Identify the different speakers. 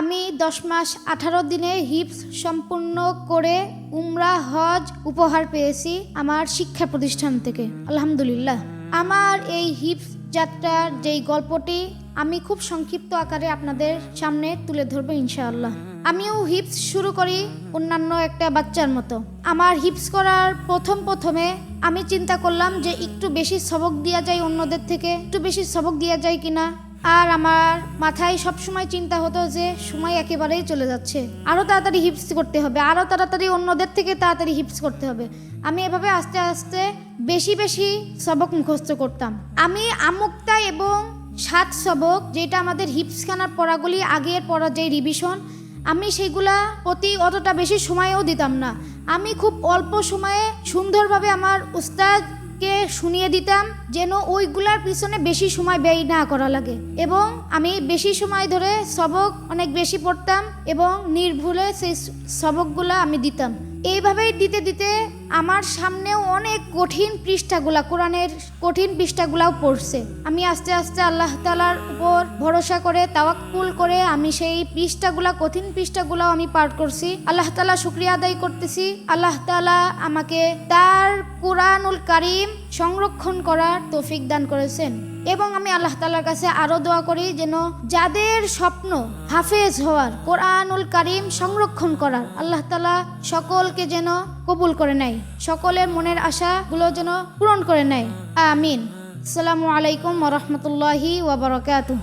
Speaker 1: আমি 10 মাস 18 দিনে হিফজ সম্পূর্ণ করে উমরা হজ উপহার পেয়েছি আমার শিক্ষা প্রতিষ্ঠান থেকে। আলহামদুলিল্লাহ। আমার এই হিফজ যাত্রার যেই গল্পটি আমি খুব সংক্ষিপ্ত আকারে আপনাদের সামনে তুলে ধরবো ইনশাআল্লাহ। আমিও হিফজ শুরু করি অন্যান্য একটা বাচ্চার মতো। আমার হিফজ করার প্রথমে আমি চিন্তা করলাম যে একটু বেশি সবক দেওয়া যায়, অন্যদের থেকে একটু বেশি সবক দেওয়া যায় কিনা। আর আমার মাথায় সবসময় চিন্তা হতো যে সময় একেবারেই চলে যাচ্ছে, আরও তাড়াতাড়ি হিফজ করতে হবে, আরও তাড়াতাড়ি অন্যদের থেকে তাড়াতাড়ি হিফজ করতে হবে। আমি এভাবে আস্তে আস্তে বেশি সবক মুখস্থ করতাম। আমি আমুক্তা এবং 7 সবক, যেটা আমাদের হিফজখানার পড়াগুলি আগের পড়া যে রিভিশন, আমি সেগুলা প্রতি অতটা বেশি সময়ও দিতাম না। আমি খুব অল্প সময়ে সুন্দরভাবে আমার উস্তাদকে শুনিয়ে দিতাম যেন ওইগুলার পিছনে বেশি সময় ব্যয় না করা লাগে, এবং আমি বেশি সময় ধরে সবক অনেক বেশি পড়তাম এবং নির্ভুলে সেই সবকগুলা আমি দিতাম। এইভাবেই দিতে দিতে আমার সামনেও অনেক কঠিন পৃষ্ঠাগুলা, কোরআনের কঠিন পৃষ্ঠাগুলাও পড়ছে। আমি আস্তে আস্তে আল্লাহ তাআলার উপর ভরসা করে তাওয়াক্কুল করে আমি সেই পৃষ্ঠাগুলা, কঠিন পৃষ্ঠাগুলাও আমি পার করছি। আল্লাহ তাআলা শুকরিয়া আদায় করতেছি। আল্লাহ তাআলা আমাকে তার কুরআনুল কারীম সংরক্ষণ করার তৌফিক দান করেছেন, এবং আমি আল্লাহ তাআলার কাছে আরও দোয়া করি যেন যাদের স্বপ্ন হাফেজ হওয়ার, কোরআনুল কারীম সংরক্ষণ করার, আল্লাহ তাআলা সকলকে যেন কবুল করে নেয়, সকলের মনের আশাগুলো যেন পূরণ করে নেয়। আমিন। আসসালামু আলাইকুম ওয়া রাহমাতুল্লাহি ওয়া বারাকাতুহু।